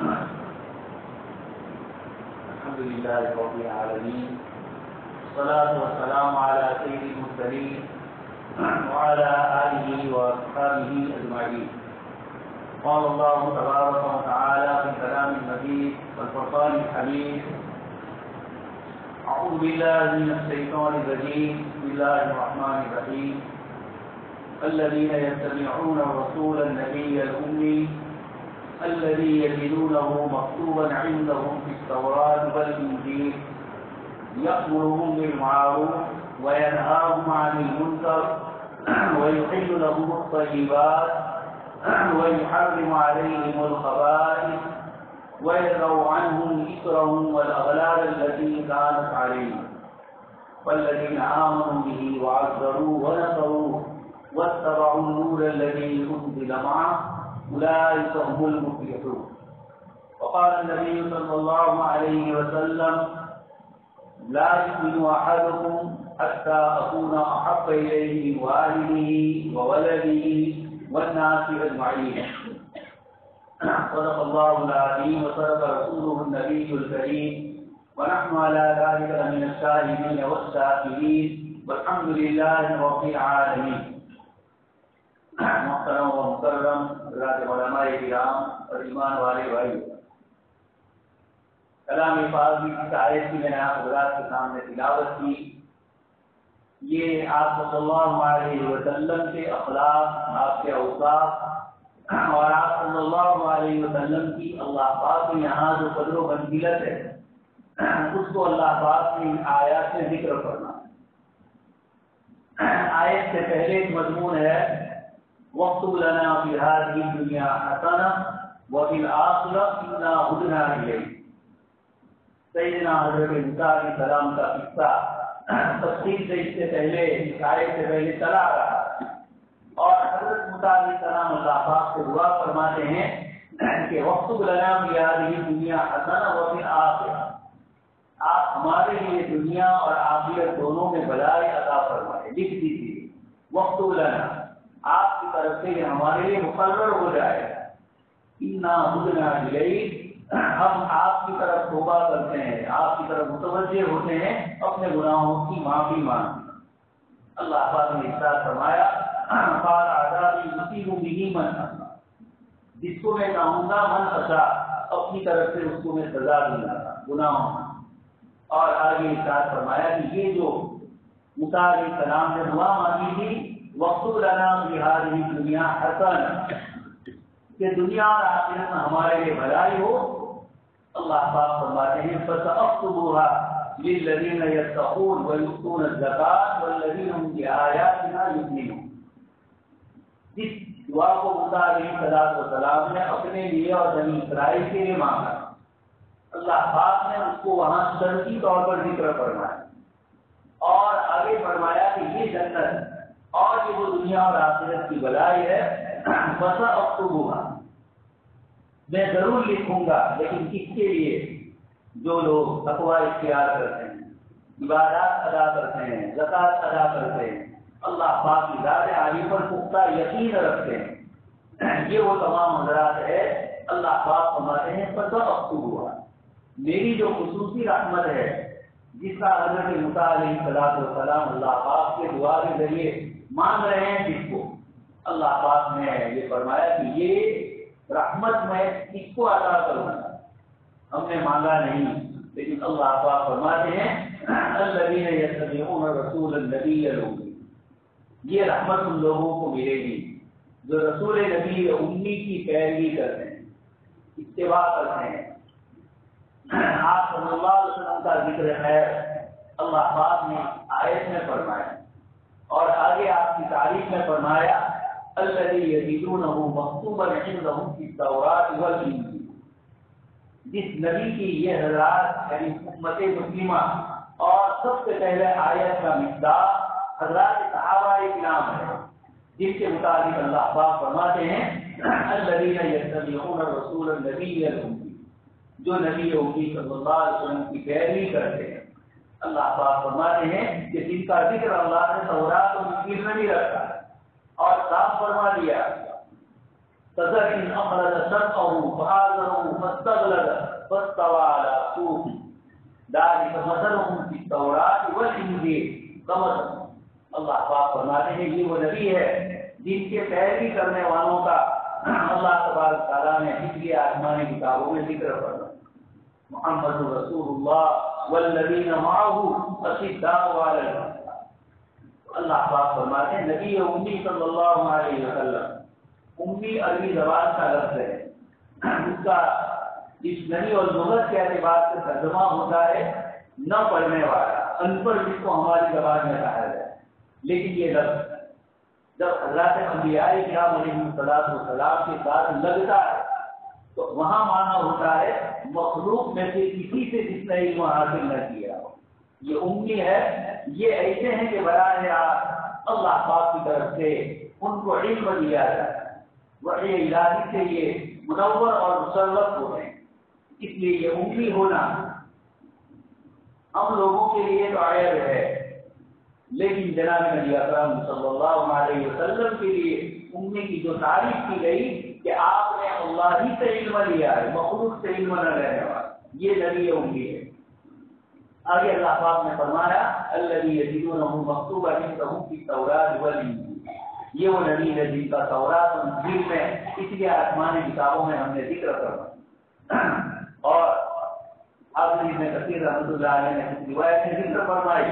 الحمد لله رب العالمين، والصلاة والسلام على سيد المرسلين وعلى آله وأصحابه أجمعين. قال الله تبارك وتعالى في كلام المجيد والفرقان الحميد: أعوذ بالله من الشيطان الرجيم، بسم الله الرحمن الرحيم. الذين يتبعون الرسول النبي الأمي الذي يجدونه مكتوبا عندهم في التوراة والإنجيل يأمرهم بالمعروف وينهاهم عن المنكر ويحل لهم الطيبات ويحرم عليهم الخبائث ويضع عنهم إصرهم والأغلال التي كانت عليهم والذين آمنوا به وعزروه ونصروه واتبعوا النور الذي أنزل معه أولئك هم المفلحون. وقال النبي صلى الله عليه وسلم: لا يؤمن أحدكم حتى أكون أحب إليه من والده وولده والناس أجمعين. صدق الله العظيم وصدق رسوله النبي الكريم، ونحن على ذلك من الشاهدين والشاكرين، والحمد لله رب العالمین. محترم و مکرم حضرات علماء کرام اور ایمان والے بھائی، کلام پاک کی اس آیت کی میں نے آپ حضرات کے سامنے تلاوت کی. یہ آپ صلی اللہ علیہ وسلم کے اخلاق، آپ کے اوصاف اور آپ صلی اللہ علیہ وسلم کی اللہ پاک کے یہاں جو قدر و منزلت ہے اس کو اللہ پاک نے آیات میں ذکر کرنا. آیت سے پہلے ایک مضمون ہے: وَاكْتُبْ لَنَا فِي هَٰذِهِ الدُّنْيَا حَسَنَةً وَفِي الْآخِرَةِ إِنَّا هُدْنَا إِلَيْكَ. سیدنا حضرت موسیٰ علیہ السلام کا قصہ تفصیل سے اس سے پہلے، اس آیت سے پہلے چلا آ رہا ہے، اور حضرت موسیٰ علیہ السلام اللہ پاک سے دعا فرماتے ہیں کہ وَاكْتُبْ لَنَا فِي هَٰذِهِ الدُّنْيَا حَسَنَةً وَفِي الْآخِرَةِ، آپ ہمارے لیے دنیا اور آخرت دونوں میں بھلائی عطا فرمائے، لکھ دیجیے. وَاكْتُبْ لَنَا، آپ کی طرف سے یہ ہمارے لیے مقرر ہو جائے گا. اِنَّا هُدْنَا إِلَيْكَ، ہم آپ کی طرف توبہ کرتے ہیں، آپ کی طرف متوجہ ہوتے ہیں، اپنے گناہوں کی معافی مانگتے ہیں. اللہ پاک نے ارشاد فرمایا: قال عذابی یصیب بہ من اشاء، جس کو میں چاہوں گا، من اشاء، اپنی طرف سے اس کو میں سزا دوں گا گناہوں. اور آگے ارشاد فرمایا کہ یہ جو موسیٰ علیہ السلام نے دعا مانگی تھی، وَاكْتُبْ لَنَا فِي هَٰذِهِ الدُّنْيَا حَسَنَةً، کہ دنیا اور آخرت میں ہمارے لیے بھلائی ہو، اللہ پاک فرماتے ہیں: فَسَأَكْتُبُهَا لِلَّذِينَ يَتَّقُونَ وَيُؤْتُونَ الزَّكَاةَ وَالَّذِينَ هُمْ بِآيَاتِنَا يُؤْمِنُونَ. جس دعا کو موسیٰ علیہ السلام نے اپنے لیے اور بنی اسرائیل کے لیے مانگا، اللہ پاک نے اس کو وہاں شرعی طور پر ذکر فرمایا، اور آگے فرمایا کہ یہ جنت اور یہ وہ دنیا اور آخرت کی بھلائی ہے. فَسَأَكْتُبُهَا، میں ضرور لکھوں گا، لیکن کس کے لیے؟ جو لوگ تقوی اختیار کرتے ہیں، عبادات ادا کرتے ہیں، زکات ادا کرتے ہیں، اللہ پاک کی ذات عالی پر پختہ یقین رکھتے ہیں، یہ وہ تمام حضرات ہے. اللہ پاک فرماتے ہیں: فَسَأَكْتُبُهَا، میری جو خصوصی رحمت ہے جس کا حضرت موسیٰ علیہ السلام اللہ پاک کے دعا کے ذریعے مانگ رہے ہیں، جس کو اللہ پاک نے یہ فرمایا کہ یہ رحمت میں کس کو عطا کروں گا. ہم نے مانگا نہیں، لیکن اللہ پاک فرماتے ہیں: الذین یتبعون الرسول النبی الأمی، یہ رحمت ان لوگوں کو ملے گی جو رسول نبی امی کی پیروی کرتے ہیں، اتباع کرتے ہیں. آپ صلی اللہ علیہ وسلم کا ذکر ہے اللہ پاک نے آیت میں فرمایا، اور آگے آپ کی تعریف میں فرمایا: الذی یجدونہ مکتوبا عندہم فی التوراۃ والانجیل. جس نبی کی یہ حضرات یعنی امت مسلمہ اور سب سے پہلے آیت کا مقدار حضرات صحابہ کرام ہے، جن کے مطابق اللہ پاک فرماتے ہیں: الذین یتبعون الرسول النبی الأمی، جو نبی امی صلی اللہ علیہ وسلم کی پیروی کرتے ہیں. اللہ پاک فرماتے ہیں کہ جن کا ذکر اللہ نے تورات اور انجیل میں بھی رکھا اور صاف فرما دیا كزرع أخرج شطأه فآزره فاستغلظ فاستوى على سوقه ذلك مثلهم في التوراة والإنجيل كمثل اللہ پاک فرماتے ہیں یہ وہ نبی ہے جن کے پیروی کرنے والوں کا اللہ تبارک تعالیٰ نے پچھلی آسمانی کتابوں میں ذکر فرمایا محمد رسول اللہ والذین معه اشداء علی الکفار اللہ پاک فرماتے ہیں نبی امی صلی اللہ علیہ وسلم امی عربی زبان کا لفظ ہے اس کا ڈکشنری اور لغت کے اعتبار سے ترجمہ ہوتا ہے نہ پڑھنے والا ان پڑھ جس کو ہماری زبان میں کہا جائے لیکن یہ لفظ جب حضرات انبیاء کرام علیہ السلام کے ساتھ لگتا ہے تو وہاں معنی ہوتا ہے مخلوق میں سے کسی سے جس نے علم حاصل نہ کیا ہو یہ امی ہے یہ ایسے ہیں کہ براہ راست اللہ پاک کی طرف سے ان کو علم دیا جاتا ہے وحی الہی سے یہ منور اور مسلط ہوتے ہیں اس لیے یہ امی ہونا ہم لوگوں کے لیے تو عیب ہے لیکن جناب نبی اکرم صلی اللہ علیہ وسلم کے لیے امی کی جو تعریف کی گئی کہ آپ نے اللہ ہی سے علم لیا ہے مخلوق سے علم نہ رہنے والا یہ نبی امی ہے آگے اللہ پاک نے فرمایا الذی یجدونہ مکتوبا عندہم فی التوراۃ والانجیل یہ وہ نبی ہے جن کا تورات اور انجیل میں پچھلی آسمانی کتابوں میں ہم نے ذکر کرا اور حافظ ابن کثیر رحمۃ اللہ علیہ نے اس روایت میں ذکر فرمائی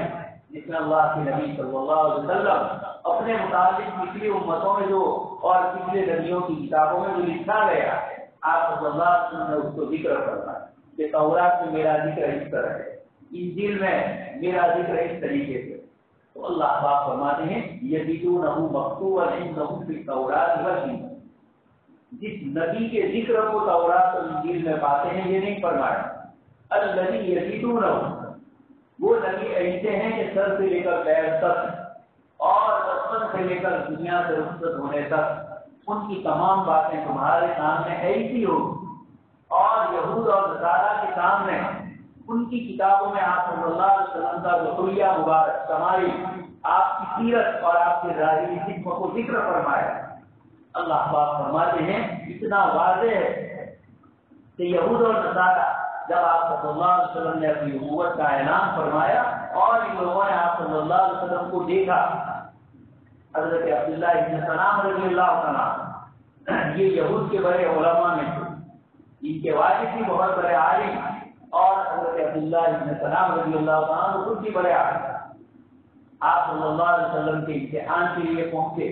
جس میں اللہ کے نبی صلی اللہ علیہ وسلم اپنے متعلق پچھلی امتوں میں جو اور پچھلے نبیوں کی کتابوں میں جو لکھا گیا ہے آپ صلی اللہ علیہ وسلم نے اس کو ذکر فرمایا کہ تورات میں میرا ذکر اس طرح ہے انجیل میں میرا ذکر اس طریقے سے تو اللہ پاک فرماتے ہیں یجدونہ مکتوبا عندہم فی التوراۃ والانجیل جس نبی کے ذکر کو تورات اور انجیل میں پاتے ہیں یہ نہیں فرمایا الذی یجدونہ وہ نبی ایسے ہیں کہ سر سے لے کر پیر تک اور بچپن سے لے کر دنیا سے رخصت ہونے تک ان کی تمام باتیں تمہارے سامنے ایسی ہوگی اور یہود اور نصارہ کے سامنے ان کی کتابوں میں آپ صلی اللہ علیہ وسلم کا جو حلیہ مبارک شمائل آپ کی سیرت اور آپ کے ظاہری حکم کو ذکر فرمایا اللہ پاک فرماتے ہیں اتنا واضح ہے کہ یہود اور نصارہ جب آپ صلی اللہ علیہ وسلم نے اپنی نبوت کا اعلان فرمایا اور ان لوگوں نے آپ صلی اللہ علیہ وسلم کو دیکھا حضرت عبداللہ ابن سلام رضی اللہ عنہ یہ یہود کے بڑے علماء میں تھے ان کے والد بھی بہت بڑے عالم اور حضرت عبداللہ ابن سلام رضی اللہ عنہ خود بھی بڑے عالم آپ صلی اللہ علیہ وسلم کے امتحان کے لیے پہنچے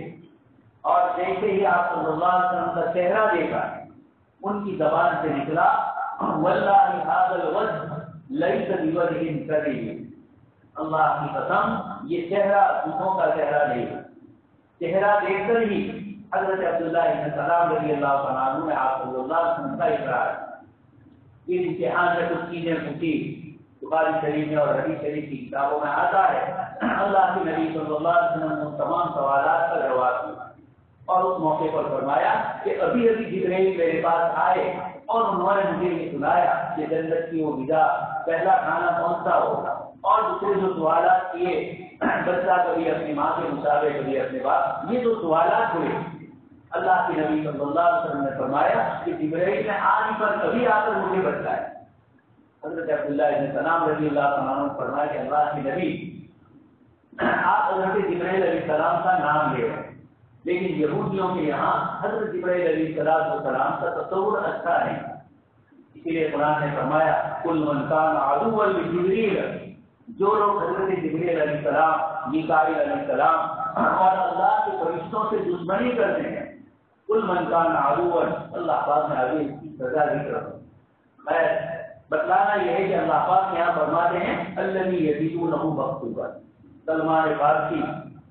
اور جیسے ہی آپ صلی اللہ علیہ وسلم کا چہرہ دیکھا ان کی زبان سے نکلا واللہ ھذا الوجه ليس بوجه كريم اللہ کی قسم یہ چہرہ دوسروں کا چہرہ نہیں ہے چہرہ دیکھ کر ہی حضرت عبداللہ ابن سلام رضی اللہ عنہ نے آپ صلی اللہ علیہ وسلم کا اقرار اس امتحان میں کچھ چیزیں پوچھی بخاری شریف میں اور حدیث شریف کی کتابوں میں آتا ہے اللہ کے نبی صلی اللہ علیہ وسلم نے ان تمام سوالات کا جواب دیا اور اس موقع پر فرمایا کہ ابھی ابھی جبرائیل میرے پاس آئے اور انہوں نے مجھے یہ سنایا کہ جنت کی وہ غذا پہلا کھانا کون سا ہوگا اور دوسرے جو سوالات کیے بچہ کبھی اپنی ماں کے مشابہ کبھی اپنے باپ یہ جو سوالات ہوئے اللہ کے نبی صلی اللہ علیہ وسلم نے فرمایا کہ جبرائیل نے آنے پر کبھی آ کر مجھے بتلایا حضرت عبداللہ ابن سلام رضی اللہ عنہ نے فرمایا کہ اللہ کے نبی آپ حضرت جبرائیل علیہ السلام کا نام لے رہے لیکن یہودیوں کے یہاں حضرت جبرائیل علیہ السلام کا تصور اچھا نہیں اسی لیے قرآن نے فرمایا کل من کان عدوا لجبریل جو لوگ حضرت جبرائیل علیہ السلام میکائیل علیہ السلام اور اللہ کے فرشتوں سے دشمنی کرتے ہیں کل من کان عدوا اللہ پاک نے ابھی اس کی سزا ذکر میں بتلانا یہ ہے کہ اللہ پاک یہاں فرماتے ہیں الذی یجدونہ مکتوبا سلمان فارسی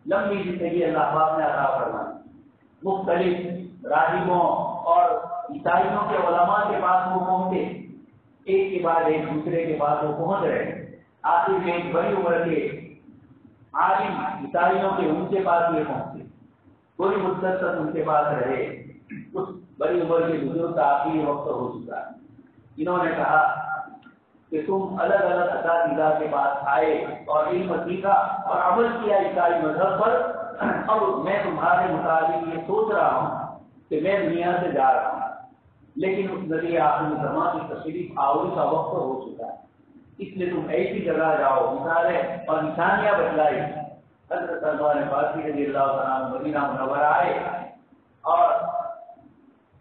لمبی زندگی اللہ پاک نے عطا فرمائی مختلف راہبوں اور عیسائیوں کے علماء کے پاس وہ پہنچے ایک کے بعد ایک دوسرے کے پاس وہ پہنچ رہے آخر میں ایک بڑی عمر کے عالم عیسائیوں کے ان کے پاس یہ پہنچے کوئی مدت تک ان کے پاس رہے اس بڑی عمر کے بزرگ کا آخری وقت ہو چکا انہوں نے کہا کہ تم الگ الگ اساتذہ کے پاس آئے اور علم سیکھا اور عمل کیا عیسائی مذہب پر اب میں تمہارے مطابق یہ سوچ رہا ہوں کہ میں دنیا سے جا رہا ہوں، لیکن اس نبی آخر زمان کی تشریف آوری کا وقت ہو چکا ہے، اس لیے تم ایسی جگہ جاؤ، مثالیں اور نشانیاں بتلائی۔ حضرت سلمان فارسی رضی اللہ عنہ مدینہ منورہ آئے اور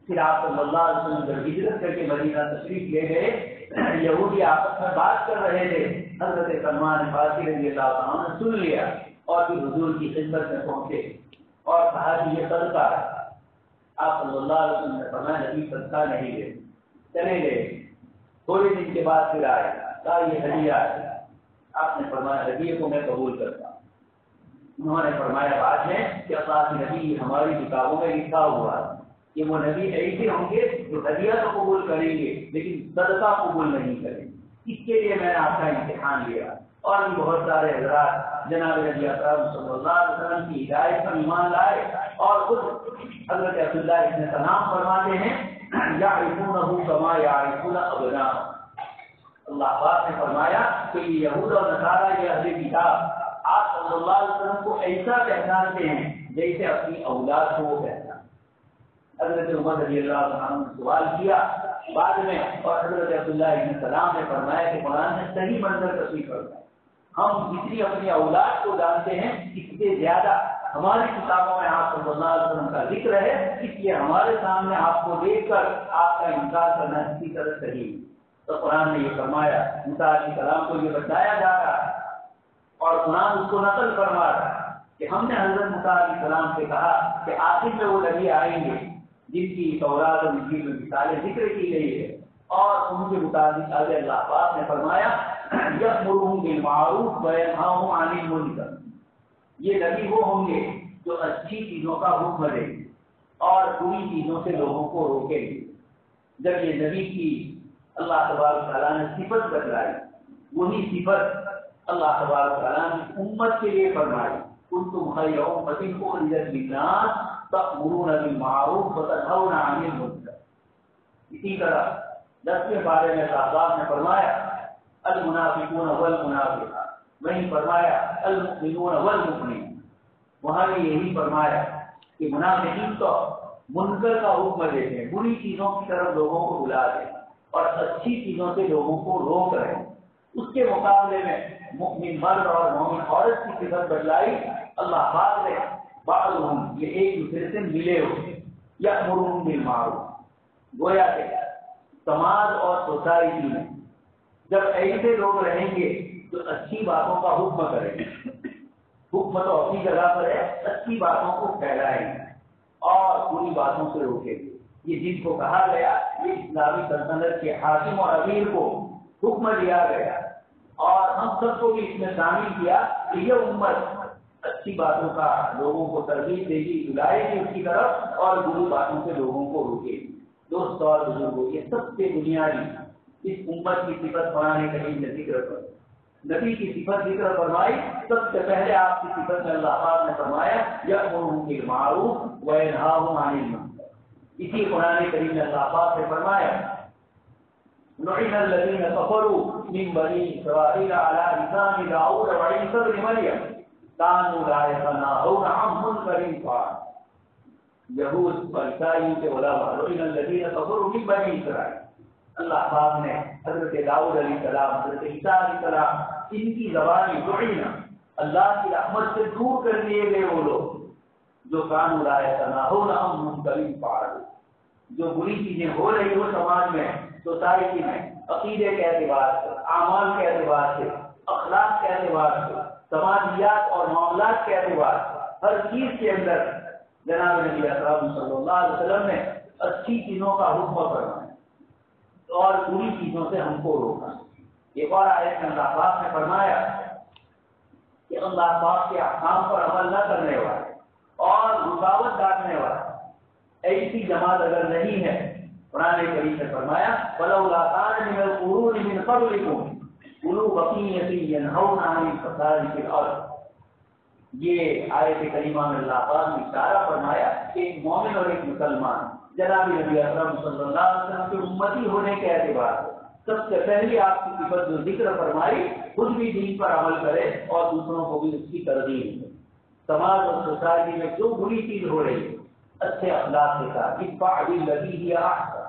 پھر آپ صلی اللہ علیہ وسلم جب ہجرت کر کے مدینہ تشریف لے گئے، یہودی آپس میں بات کر رہے تھے، حضرت سلمان فارسی رضی اللہ عنہ نے سن لیا اور پھر حضور کی خدمت میں پہنچے اور کہا کہ یہ صدقہ ہے۔ آپ صلی اللہ علیہ وسلم نے فرمایا نبی صدقہ نہیں لے، چلے گئے۔ تھوڑے دن کے بعد پھر آئے، کہا یہ ہدیہ ہے۔ آپ نے فرمایا ہدیے کو میں قبول کرتا ہوں۔ انہوں نے فرمایا بعد میں کہ اللہ کے نبی ہماری کتابوں میں لکھا ہوا ہے کہ وہ نبی ایسے ہوں گے جو ہدیہ تو قبول کریں گے لیکن صدقہ قبول نہیں کریں گے، اس کے لیے میں نے آپ کا امتحان لیا۔ اور بھی بہت سارے حضرات جناب نبی اکرم صلی اللہ علیہ وسلم کی ہدایت پر ایمان لائے، اور خود حضرت عبداللہ ابن سلام فرماتے ہیں یعرفونہ کما یعرفون ابناءہم۔ اللہ پاک نے فرمایا کہ یہ یہود اور نصارہ، یہ اہل کتاب آپ صلی اللہ علیہ وسلم کو ایسا پہچانتے ہیں جیسے اپنی اولاد کو وہ پہچانتے۔ حضرت عمر رضی اللہ عنہ نے سوال کیا بعد میں، اور حضرت عبداللہ ابن سلام نے فرمایا کہ قرآن نے صحیح منظر تصویر کرتا ہے، ہم جتنی اپنی اولاد کو جانتے ہیں اس سے زیادہ ہماری کتابوں میں آپ صلی اللہ علیہ وسلم کا ذکر ہے، اس لیے ہمارے سامنے آپ کو دیکھ کر آپ کا انکار کرنا اسی طرح صحیح۔ تو قرآن نے یہ فرمایا، موسیٰ علیہ السلام کو یہ بتایا جا رہا ہے اور قرآن اس کو نقل فرما رہا ہے کہ ہم نے حضرت موسیٰ علیہ السلام سے کہا کہ آخر میں وہ نبی آئیں گے جن کی تورات اور انجیل میں مثالیں ذکر کی گئی ہے، اور ان کے مطابق آگے اللہ پاک نے فرمایا یأمرهم بالمعروف وینہاہم عن المنکر۔ یہ نبی وہ ہوں گے جو اچھی چیزوں کا حکم دیں گے اور بری چیزوں سے لوگوں کو روکیں گے۔ جب یہ نبی کی اللہ تبارک تعالیٰ نے صفت بتلائی، وہی صفت اللہ تبارک تعالیٰ نے امت کے لیے فرمائی، کنتم خیر امۃ اخرجت للناس تأمرون بالمعروف وتنہون عن المنکر۔ اسی طرح 10ویں پارے میں صاحب نے فرمایا المنافقون والمنافقات، وہیں فرمایا المؤمنون والمؤمنون، وہاں بھی یہی فرمایا کہ منافقین تو منکر کا حکم دیتے ہیں، بری چیزوں کی طرف لوگوں کو بلاتے ہیں اور اچھی چیزوں سے لوگوں کو روک رہے ہیں۔ اس کے مقابلے میں مؤمن مرد اور مومن عورت کی صفت بتلائی اللہ پاک نے، بعضهم یہ ایک دوسرے سے ملے ہوئے، یأمرون بالمعروف، گویا کہ سماج اور سوسائٹی میں جب ایسے لوگ رہیں گے تو اچھی باتوں کا حکم کریں گے، حکم تو اپنی جگہ پر ہے، اچھی باتوں کو پھیلائیں گے اور بری باتوں سے روکیں گے۔ یہ جن کو کہا گیا، یہ اسلامی سلطنت کے حاکم اور امیر کو حکم دیا گیا اور ہم سب کو بھی اس میں شامل کیا کہ یہ امت اچھی باتوں کا لوگوں کو ترغیب دے گی، بلائے گی اس کی طرف، اور بری باتوں سے لوگوں کو روکے گی۔ دوست اور بزرگوں، یہ سب سے بنیادی اس امت کی صفت قرآن کریم نے ذکر کر، نبی کی صفت ذکر فرمائی، سب سے پہلے آپ کی صفت میں اللہ پاک نے فرمایا یأمرهم بالمعروف وینہاہم عن المنکر۔ اسی قرآن کریم نے اللہ پاک نے فرمایا لعن الذین کفروا من بنی اسرائیل علی لسان داؤد وعیسی ابن مریم كانوا لا يتناهون عن منکر فعلوه۔ یہود اور عیسائیوں کے علماء لعن الذین کفروا من بنی اسرائیل، اللہ پاک نے حضرت داؤد علیہ السلام، حضرت عیسیٰ علیہ السلام، ان کی زبانی لعنا، اللہ کی رحمت سے دور کر دیے گئے وہ لوگ جو كانوا لا يتناهون عن منکر فعلوه، جو بری چیزیں ہو رہی ہو سماج میں، سوسائٹی میں، عقیدے کے اعتبار سے، اعمال کے اعتبار سے، اخلاق کے اعتبار سے، سماجیات اور معاملات کے اعتبار سے، ہر چیز کے اندر جناب نبی اکرم صلی اللہ علیہ وسلم نے اچھی چیزوں کا حکم فرمایا اور بری چیزوں سے ہم کو روکا۔ ایک اور آیت میں اللہ پاک نے فرمایا کہ اللہ پاک کے احکام پر عمل نہ کرنے والے اور رکاوٹ ڈالنے والے ایسی جماعت اگر نہیں ہے، قرآن کریم نے فرمایا فَلَوْلَا كَانَ مِنَ الْقُرُونِ مِنْ قَبْلِكُمْ أُولُو بَقِيَّةٍ يَنْهَوْنَ عَنِ الْفَسَادِ فِي الْأَرْضِ۔ یہ آیت کریمہ میں اللہ پاک نے اشارہ فرمایا کہ ایک مومن اور ایک مسلمان جناب نبی اکرم صلی اللہ علیہ وسلم کے امتی ہونے کے اعتبار سے سب سے پہلی آپ کی صفت جو ذکر فرمائی، خود بھی دین پر عمل کرے اور دوسروں کو بھی اس کی ترغیب دے۔ سماج اور سوسائٹی میں جو بری چیز ہو رہی ہے اچھے اخلاق کے ساتھ ادفع بالذی ہی احسن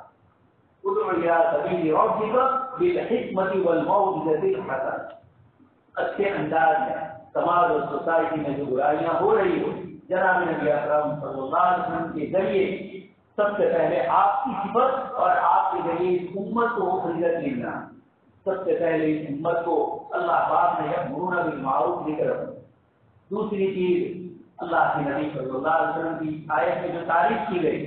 ادع الی سبیل ربک بالحکمۃ والموعظۃ الحسنہ. اچھے انداز میں سماج اور سوسائٹی میں جو برائیاں ہو رہی ہو، جناب نبی اکرم صلی اللہ علیہ وسلم کے ذریعے سب سے پہلے آپ کی صفت اور آپ کے ذریعے اس امت کو عزت ملنا. سب سے پہلے اس امت کو اللہ پاک نے یأمرون بالمعروف ذکر. دوسری چیز اللہ کے نبی صلی اللہ علیہ وسلم کی آیت میں جو تعریف کی گئی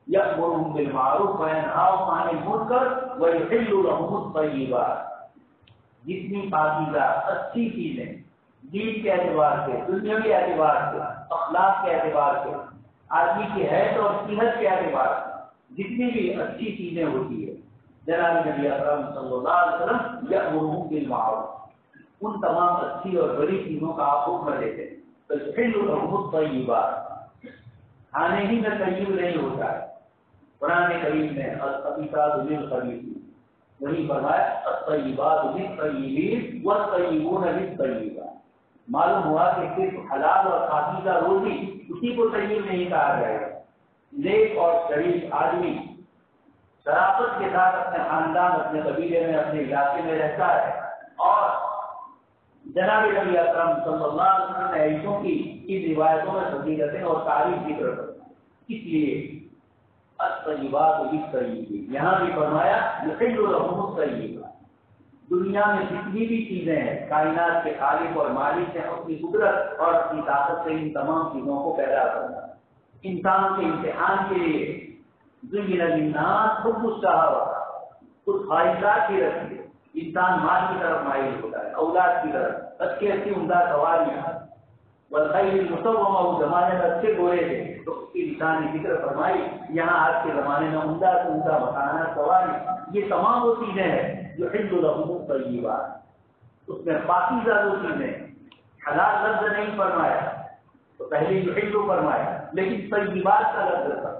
یأمرهم بالمعروف وینہاہم عن المنکر ویحل لهم الطیبات. جتنی پاکیزہ اچھی چیزیں دین کے اعتبار سے، دنیاوی اعتبار سے، اخلاق کے اعتبار سے، آدمی کی حیثیت اور صحت کے اعتبار سے جتنی بھی اچھی چیزیں ہوتی ہے، جناب نبی اکرم صلی اللہ علیہ وسلم یأمرهم بالمعروف، ان تمام اچھی اور بڑی چیزوں کا آپ حکم دیتے ہیں. ویحل لهم الطیبات، کھانے ہی میں طیب نہیں ہوتا ہے. قرآن کریم میں الخبیثات للخبیثین، وہی فرمایا الطیبات للطیبین والطیبون للطیبات. معلوم ہوا کہ صرف حلال اور پاکیزہ روزی اسی کو طیب نہیں کہا جائے گا. نیک اور شریف آدمی شرافت کے ساتھ اپنے خاندان، اپنے قبیلے میں، اپنے علاقے میں رہتا ہے، اور جناب نبی اکرم صلی اللہ علیہ وسلم نے ایسوں کی ان روایتوں میں فضیلتیں اور تعریف ذکر کرتا ہے. اس لیے الطیبات للطیبین یہاں بھی فرمایا یحل لهم الطیبات. دنیا میں جتنی بھی چیزیں ہیں، کائنات کے خالق اور مالک نے اپنی قدرت اور اپنی طاقت سے ان تمام چیزوں کو پیدا کرنا انسان کے امتحان کے لیے. زین للناس حب الشہوات، خود خواہشات کی رکھی ہے. انسان مال کی طرف مائل ہوتا ہے، اولاد کی طرف، اچھی اچھی عمدہ سواریاں، والخیل المسومہ. اس زمانے میں اچھے گھوڑے تھے تو اس کی لسان ذکر فرمائی. یہاں آج کے زمانے میں عمدہ سے عمدہ مکانات، سواری، یہ تمام وہ چیزیں ہیں جو یحل لهم الطیبات. اس میں پاکیزہ جو چیزیں، حلال لفظ نہیں فرمایا تو پہلے یحل فرمایا، لیکن طیبات کا لفظ تھا.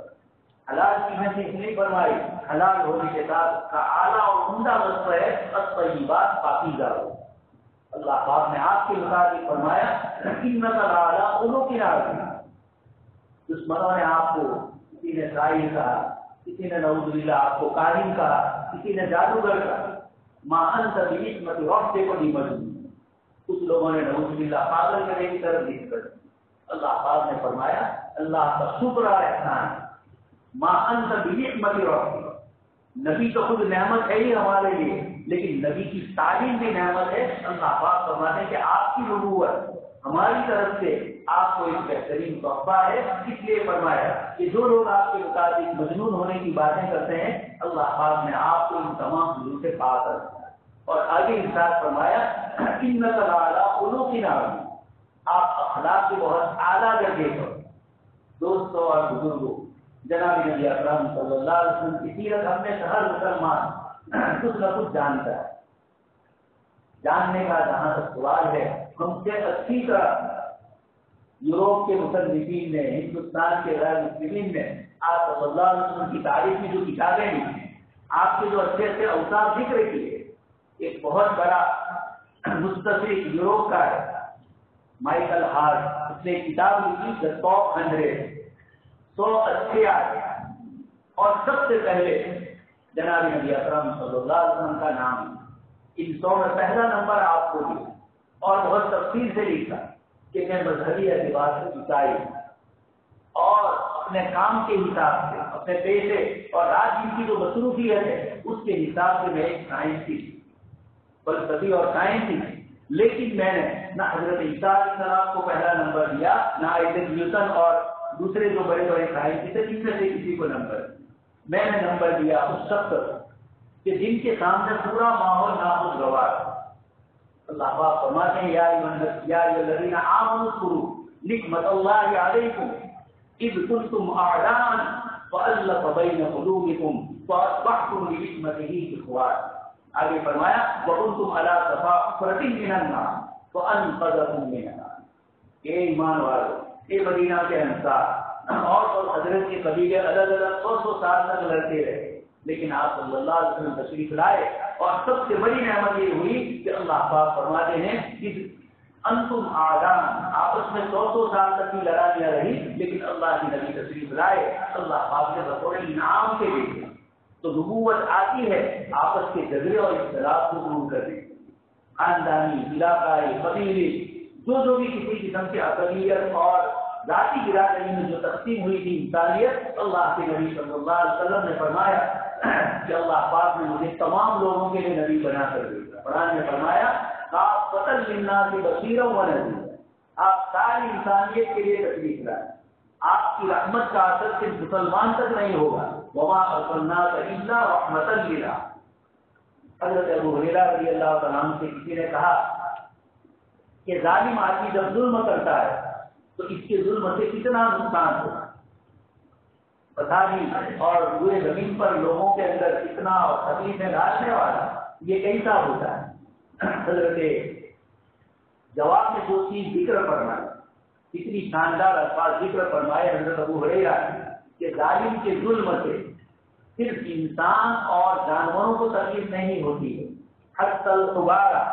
حلال چیزیں سے اس نہیں فرمائی، حلال ہونے کے ساتھ اس کا اعلیٰ اور عمدہ لفظ ہے الطیبات، پاکیزہ ہو. اللہ پاک نے آپ کے مطابق فرمایا انک لعلی خلق عظیم. دشمنوں نے آپ کو، کسی نے شاعر کہا، کسی نے نعوذ باللہ آپ کو کاہن کہا، کسی نے جادوگر کہا. ما انت بنعمت ربک بمجنون. کچھ لوگوں نے نعوذ باللہ پاگل کرنے کی طرف ذکر. اللہ پاک نے فرمایا اللہ کا شکر اور احسان ہے. ما انت بنعمت ربک، نبی تو خود نعمت ہے ہی ہمارے لیے، لیکن نبی کی تعلیم بھی نعمت ہے. اللہ پاک فرماتے ہیں کہ آپ کی نبوت ہماری طرف سے آپ کو ایک بہترین تحفہ ہے. اس لیے فرمایا کہ جو لوگ آپ کے مطابق مجنون ہونے کی باتیں کرتے ہیں، اللہ پاک نے آپ کو ان تمام چیزوں سے پاک رکھا. اور آگے ارشاد فرمایا انک لعلی خلق عظیم، آپ اخلاق کے بہت اعلیٰ درجے پر. دوستوں اور بزرگوں، جناب نبی اکرم صلی اللہ علیہ وسلم کی سیرت ہم میں سے ہر مسلمان کچھ نہ کچھ جانتا ہے. جاننے کا جہاں تک سوال ہے، ہم سے اچھی طرح یوروپ کے مصنفین نے، ہندوستان کے غیر مسلمین نے آپ صلی اللہ علیہ وسلم کی تاریخ میں جو کتابیں لکھی، آپ کے جو اچھے اچھے اوصاف ذکر کیے. ایک بہت بڑا مستشرق یوروپ کا ہے مائیکل ہارٹ، اس نے کتاب لکھی دا ٹاپ 100 اچھے آدمی. اور سب سے پہلے جناب نبی اکرم صلی اللہ علیہ وسلم کا نام ان 100 میں پہلا نمبر آپ کو دیا، اور بہت تفصیل سے لکھا کہ میں مذہبی اعتبار سے عیسائی ہوں، اور اپنے کام کے حساب سے، اپنے پیشے اور رات دن کی جو مصروفیت ہے اس کے حساب سے میں ایک سائنسی، فلسفی اور سائنسی. لیکن میں نے نہ حضرت عیسیٰ علیہ السلام کو پہلا نمبر دیا، نہ آئزیک نیوٹن اور دوسرے جو بڑے بڑے سائنسی تھے جن میں سے کسی کو نمبر. میں نے نمبر دیا اس شخص کو کہ جن کے سامنے پورا ماحول ناخوشگوار. اللہ پاک فرماتے ہیں یا ایھا الذین آمنوا اذکروا نعمت اللہ علیکم اذ کنتم اعداء فألف بین قلوبکم فاصبحتم بنعمتہ اخوانا. آگے فرمایا وَكُنْتُمْ عَلَىٰ شَفَا حُفْرَةٍ مِّنَ النَّارِ فَأَنقَذَكُم مِّنْهَا. اے ایمان والو، اے مدینہ کے انصار، اور حضرت کے قبیلے الگ الگ 100 سال تک لڑتے رہے، لیکن آپ صلی اللہ علیہ وسلم تشریف لائے. اور سب سے بڑی نعمت یہ ہوئی کہ اللہ پاک فرماتے ہیں کہ انتم آدان، آپس میں 100 سال تک کی لڑائیاں رہی، لیکن اللہ کی نبی تشریف لائے، اللہ پاک نے بطور انعام کے دیے. تو نبوت آتی ہے آپس کے جھگڑے اور اختلاف کو دور کرنے، خاندانی، علاقائی، قبیلی، جو بھی کسی قسم کی اقلیت اور ذاتی برادری میں جو تقسیم ہوئی تھی انسانیت، اللہ کے نبی صلی اللہ علیہ وسلم نے فرمایا کہ اللہ پاک نے مجھے تمام لوگوں کے لیے نبی بنا کر دیا. قرآن نے فرمایا آپ قتل للناس بصیرا ونذیرا، آپ ساری انسانیت کے لیے تشریف لائے. آپ کی رحمت کا اثر صرف مسلمان تک نہیں ہوگا، وما ارسلناک الا رحمتا للعالمین. حضرت ابو ہریرہ رضی اللہ تعالیٰ عنہ سے کسی نے کہا کہ ظالم آدمی جب ظلم کرتا ہے تو اس کے ظلم سے کتنا نقصان ہوگا، پتہ نہیں، اور پورے زمین پر لوگوں کے اندر اتنا تکلیفیں ڈالنے والا یہ کیسا ہوتا ہے. حضرت جواب میں جو چیز ذکر فرمائے، اتنی شاندار الفاظ ذکر فرمائے حضرت ابو ہریرہ کہ ظالم کے ظلم سے صرف انسان اور جانوروں کو تکلیف نہیں ہوتی ہے، حتی الغبارہ،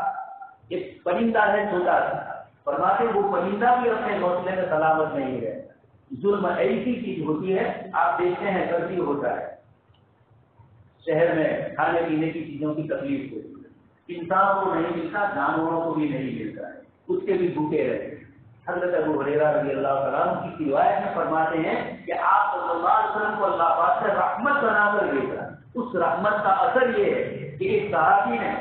ایک پرندہ ہے چھوٹا سا، فرماتے وہ پرندہ بھی اپنے گھونسلے میں سلامت نہیں ہے. ظلم ایسی چیز ہوتی ہے، آپ دیکھتے ہیں سردی ہوتا ہے، شہر میں کھانے پینے کی چیزوں کی تکلیف ہوتی ہے، انسان کو نہیں ملتا، جانوروں کو بھی نہیں ملتا ہے، اس کے بھی بھوکے رہتے ہیں. حضرت ابو ہریرہ رضی اللہ تعالیٰ عنہ کی روایت میں فرماتے ہیں کہ آپ صلی اللہ علیہ وسلم کو اللہ پاک سے رحمت بنا کر بھیجا. اس رحمت کا اثر یہ ہے کہ ایک صحابی نے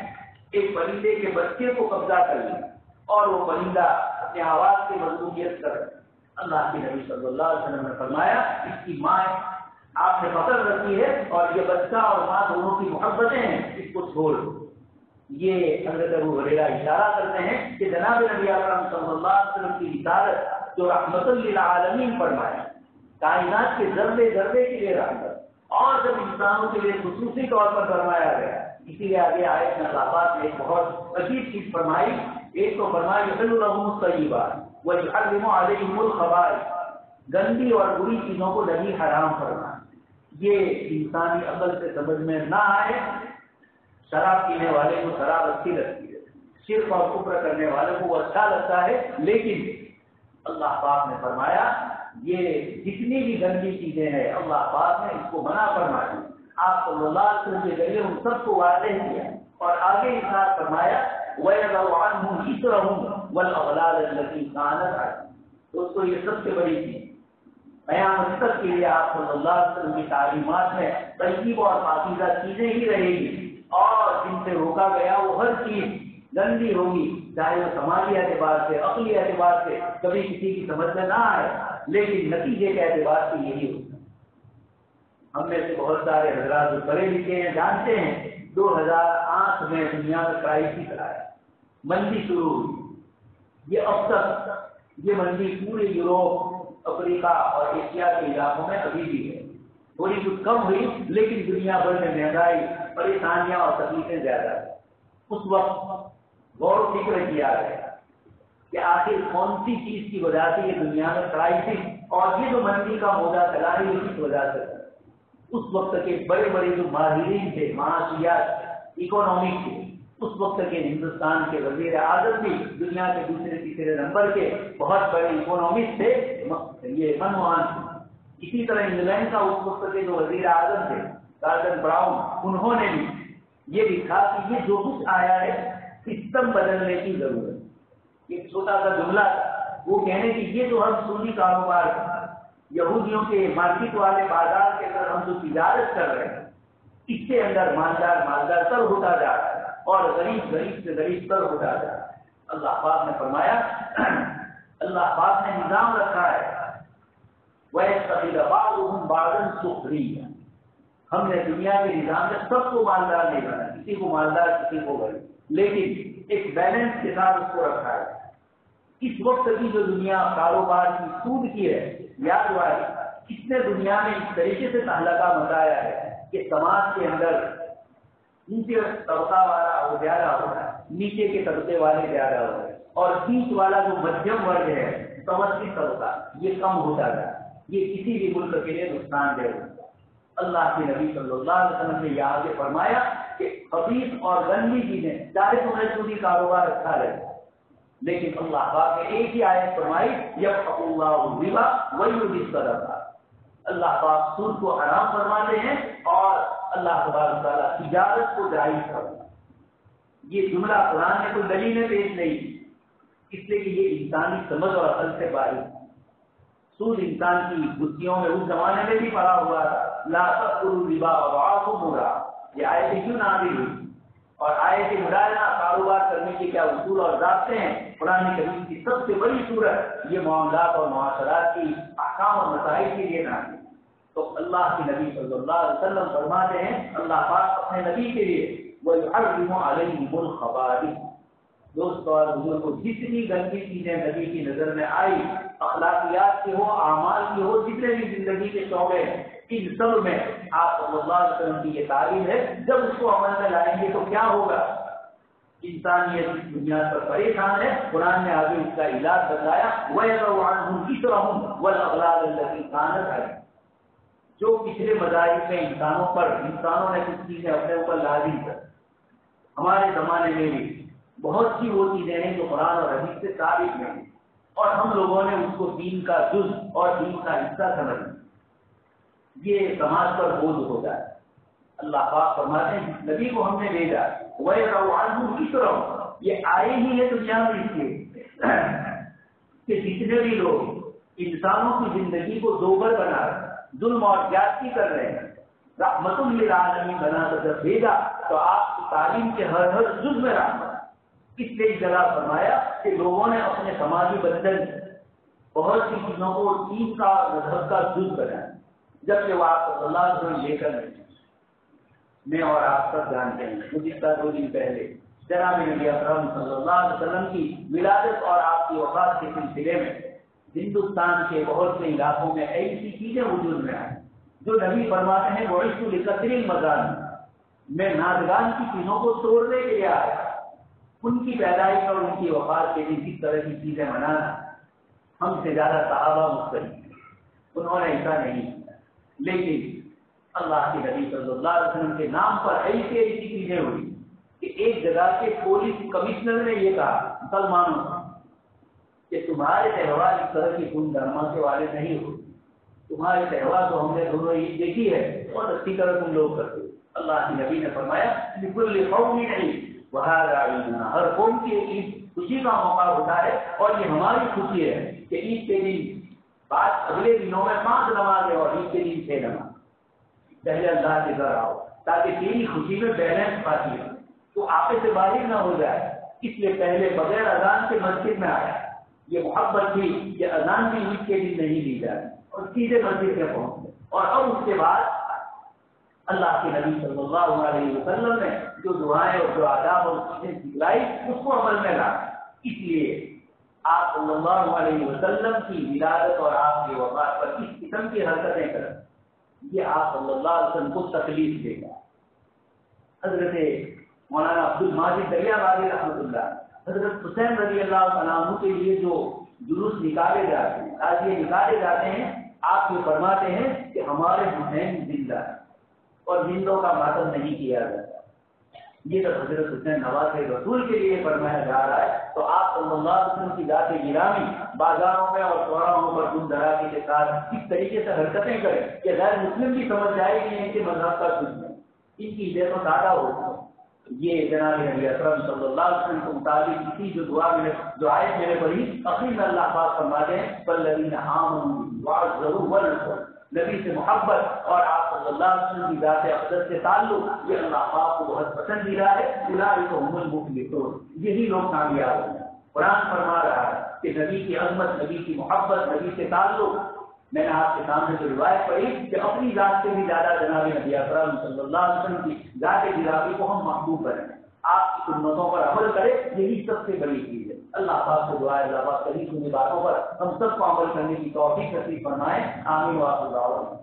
ایک پرندے کے بچے کو قبضہ کر لیا اور وہ پرندہ اپنے آواز کی مضبوطیت کر اللہ کے نبی صلی اللہ علیہ وسلم نے فرمایا اس کی ماں آپ نے پکڑ رکھی ہے اور یہ بچہ اور ماں دونوں کی محبتیں ہیں، اس کو چھوڑ دو. یہ حضرت ابو ہریرہ اشارہ کرتے ہیں کہ جناب نبی اکرم صلی اللہ علیہ وسلم کی رسالت جو رحمت للعالمین فرمایا، کائنات کے ذرے ذرے کے لیے رحمت، اور جب انسانوں کے لیے خصوصی طور پر فرمایا گیا، اسی لیے آگے آیت میں اللہ پاک نے ایک بہت عجیب چیز فرمائی. ایک تو فرمایا یحل لهم الطیبات ویحرم علیہم الخبائث، گندی اور بری چیزوں کو نبی حرام فرمایا. یہ انسانی عقل سے سمجھ میں نہ آئے. شراب پینے والے کو شراب اچھی لگتی ہے، شرک اور کفر کرنے والے کو وہ اچھا لگتا ہے، لیکن اللہ پاک نے فرمایا یہ جتنی بھی گندی چیزیں ہیں اللہ پاک نے اس کو منع فرمایا. آپ صلی اللہ علیہ وسلم کے ذریعے ان سب کو واضح کیا اور آگے ارشاد فرمایا وَيَضَعُ عَنْهُمْ إِصْرَهُمْ وَالْأَغْلَالَ الَّتِي كَانَتْ عَلَيْهِمْ. دوستو یہ سب سے بڑی چیز قیامت تک کے لیے آپ صلی اللہ علیہ وسلم کی تعلیمات میں طیب اور پاکیزہ چیزیں ہی رہے گی، اور جن سے روکا گیا وہ ہر چیز گندی ہوگی، چاہے وہ سماجی اعتبار سے، عقلی اعتبار سے کبھی کسی کی سمجھ میں نہ آئے، لیکن نتیجے کے اعتبار سے یہی ہوتا ہے. ہم میں سے بہت سارے حضرات جو پڑھے لکھے ہیں جانتے ہیں 2008 میں دنیا میں کرائسس آیا، مندی شروع ہوئی. یہ اب تک یہ مندی پورے یوروپ، افریقہ اور ایشیا کے علاقوں میں ابھی بھی ہے. تھوڑی کچھ کم ہوئی لیکن دنیا بھر میں مہنگائی، پریشانیاں اور تکلیفیں زیادہ ہیں. اس وقت غور و فکر کیا گیا کہ آخر کون سی چیز کی وجہ سے یہ دنیا میں کرائسس اور یہ جو مندی کا موجہ چلا ہے یہ کس وجہ سے. اس وقت کے بڑے بڑے جو ماہرین تھے، معاشیات، اکنامک تھے، اس وقت کے ہندوستان کے وزیر اعظم بھی دنیا کے دوسرے تیسرے نمبر کے بہت بڑے اکنامسٹ تھے، یہ منموہن تھے. اسی طرح انگلینڈ کا اس وقت کے جو وزیر اعظم تھے گارڈن براؤن، انہوں نے بھی یہ لکھا کہ یہ جو کچھ آیا ہے سسٹم بدلنے کی ضرورت. ایک چھوٹا سا جملہ وہ کہنے کہ یہ جو ہم سودی کاروبار یہودیوں کے مارکیٹ والے بازار کے اندر ہم جو تجارت کر رہے ہیں اس کے اندر مالدار تر ہوتا جا رہا ہے اور غریب سے غریب تر ہوتا جا رہا ہے. اللہ پاک نے فرمایا، اللہ پاک نے نظام رکھا ہے وَيَتَّخِذَ بَعْضُهُمْ بَعْضًا سُخْرِيًّا. ہم نے دنیا کے نظام میں سب کو مالدار نہیں بنا، کسی کو مالدار کسی کو غریب، لیکن ایک بیلنس کے ساتھ اس کو رکھا ہے. اس وقت کی جو دنیا کاروبار کی سود کی ہے، یاد والی اس نے دنیا میں اس طریقے سے تہلکہ مچایا ہے کہ سماج کے اندر نیچے طبقہ والا وہ زیادہ ہو رہا ہے، نیچے کے طبقے والے زیادہ ہو رہے ہیں، اور بیچ والا جو مدھیم ورگ ہے، متوسط طبقہ، یہ کم ہوتا جا رہا ہے. یہ کسی بھی ملک کے لیے نقصان دہ ہوتا ہے. اللہ کے نبی صلی اللہ علیہ وسلم نے یہاں سے فرمایا کہ خبیث اور گندی چیزیں چاہے تمہیں سودی کاروبار اچھا لگے، لیکن اللہ پاک نے ایک ہی آیت فرمائی یمحق اللہ الربا ویربی الصدقات، اللہ پاک سود کو حرام فرماتے ہیں اور اللہ تبارک تعالیٰ تجارت کو جائز فرماتے ہیں۔ یہ جملہ قرآن میں کوئی دلیل پیش نہیں، اس لیے کہ یہ انسانی سمجھ اور عقل سے باہر۔ سود انسان کی بستیوں میں اس زمانے میں بھی پڑا ہوا تھا، لا تأکلوا الربا وأضعافه مضاعفة، یہ آیت کیوں نازل ہوئی اور آیت مدارنہ کاروبار کرنے کے کیا اصول اور ضابطے ہیں؟ قرآن کریم کی سب سے بڑی صورت یہ معاملات اور معاشرات کی احکام اور مسائل کے لیے نازل۔ تو اللہ کے نبی صلی اللہ علیہ وسلم فرماتے ہیں، اللہ پاک اپنے نبی کے لیے وَيُحَرِّمُ عَلَيْهِمُ الْخَبَائِثَ، دوست اور بزرگوں کو جتنی گندی چیزیں نبی کی نظر میں آئی، اخلاقیات کی ہو، اعمال کی ہو، جتنے بھی زندگی کے شعبے ہیں، ان سب میں آپ صلی اللہ علیہ وسلم کی یہ تعلیم ہے، جب اس کو عمل میں لائیں گے تو کیا ہوگا؟ انسانیت اس دنیا پر پریشان ہے، قرآن نے آگے اس کا علاج بتایا وَيَضَعُ عَنْهُمْ إِصْرَهُمْ وَالْأَغْلَالَ الَّتِي كَانَتْ عَلَيْهِمْ، جو پچھلے مذاہب میں انسانوں نے کچھ چیزیں اپنے اوپر لازم کر، ہمارے زمانے میں بھی بہت سی وہ چیزیں ہیں جو قرآن اور حدیث سے ثابت نہیں، اور ہم لوگوں نے اس کو دین کا جز اور دین کا حصہ سمجھ لیا، یہ سماج پر بوجھ ہوتا ہے۔ اللہ پاک فرماتے ہیں نبی کو ہم نے بھیجا وَيَضَعُ عَنْهُمْ إِصْرَهُمْ، یہ آئے ہی ہے دنیا میں اس لیے کہ جتنے بھی لوگ انسانوں کی زندگی کو دوبر بنا رہے ہیں، ظلم اور زیادتی کر رہے ہیں، رحمت للعالمین بنا کر جب بھیجا تو آپ کی تعلیم کے ہر جز میں رحمت، اس لیے جگہ فرمایا کہ لوگوں نے اپنے سماجی بندن بہت سی چیزوں کو دین کا مذہب کا جز بنایا، جبکہ وہ آپ صلی اللہ علیہ وسلم لے کر نہیں۔ میں اور آپ سب جانتے ہیں گزشتہ 2 دن پہلے جناب نبی اکرم صلی اللہ علیہ وسلم کی ولادت اور آپ کی وفات کے سلسلے میں ہندوستان کے بہت سے علاقوں میں ایسی چیزیں وجود میں آئیں جو نبی فرماتے ہیں وعشت لقدر المظالم، میں نادگان کی چیزوں کو توڑنے کے لیے آیا۔ ان کی پیدائش اور ان کی وفات کے لیے کس طرح کی چیزیں منانا، ہم سے زیادہ صحابہ مختلف، انہوں نے ایسا نہیں کیا، لیکن اللہ کے نبی صلی اللہ علیہ وسلم کے نام پر ایسی چیزیں ہوئی کہ ایک جگہ کے پولیس کمشنر نے یہ کہا مسلمانوں کہ تمہارے تہوار اس طرح کی خون گرما کے والے نہیں ہو، تمہارے تہوار تو ہم نے دونوں عید دیکھی ہے اور اچھی طرح تم لوگ کرتے ہو۔ اللہ کے نبی نے فرمایا لکل قوم عید وہذا عیدنا، ہر قوم کی عید خوشی کا موقع ہوتا ہے اور یہ ہماری خوشی ہے کہ عید کے دن بعد اگلے دنوں میں 5 نمازیں اور عید کے دن 6 نماز۔ پہلے اللہ کے گھر آؤ تاکہ تیری خوشی میں بیلنس پاتی ہے، تو آپے سے باہر نہ ہو جائے، اس لیے پہلے بغیر اذان کے مسجد میں آیا، یہ محبت تھی کہ اذان بھی عید کے دن نہیں دی جاتی اور سیدھے مسجد میں پہنچ گئے، اور اب اس کے بعد اللہ کے نبی صلی اللہ علیہ وسلم نے جو دعائیں اور جو آداب اور چیزیں سکھلائی اس کو عمل میں لا، اس لیے آپ صلی اللہ علیہ وسلم کی ولادت اور آپ کی وفات پر اس قسم کی حرکتیں کریں، یہ آپ صلی اللہ علیہ وسلم کو تکلیف دے گا۔ حضرت مولانا عبد الماجد دریا بادی رحمۃ اللہ، حضرت حسین رضی اللہ عنہ کے لیے جو جلوس نکالے جاتے ہیں، آج یہ نکالے جاتے ہیں، آپ یہ فرماتے ہیں کہ ہمارے حسین زندہ ہے اور زندوں کا ماتم نہیں کیا جاتا۔ یہ تو حضرت حسین نواز رسول کے لیے فرمایا جا رہا ہے، تو آپ صلی اللہ علیہ وسلم کی ذات گرامی بازاروں میں اور چوراہوں پر دم درازی کے ساتھ اس طریقے سے حرکتیں کریں کہ غیر مسلم بھی سمجھ جائے گی ان کے مذہب کا کچھ نہیں، ان کی عزت و سادہ ہوگا۔ یہ جناب نبی اکرم صلی اللہ علیہ وسلم کے مطابق اسی جو آیت میں نے پڑھی، اخیر میں اللہ پاک فرماتے ہیں والذین آمنوا وعزروا ونصروا، نبی سے محبت اور آپ صلی اللہ علیہ وسلم کی ذات اقدس سے تعلق یہ اللہ پاک کو بہت پسندیدہ ہے، اولئک هم المفلحون، یہی لوگ کامیاب ہوں گے۔ قرآن فرما رہا ہے کہ نبی کی عظمت، نبی کی محبت، نبی سے تعلق، میں نے آپ کے سامنے جو روایت پڑھی کہ اپنی ذات سے بھی زیادہ جناب نبی اکرم صلی اللہ علیہ وسلم کی ذات گرامی کو ہم محبوب کریں، آپ کی سنتوں پر عمل کریں، یہی سب سے بڑی چیز ہے۔ اللہ پاک سے دعا ہے اللہ پاک کہیں سنی باتوں پر ہم سب کو عمل کرنے کی توفیق نصیب فرمائے، آمین وآخر دعوانا۔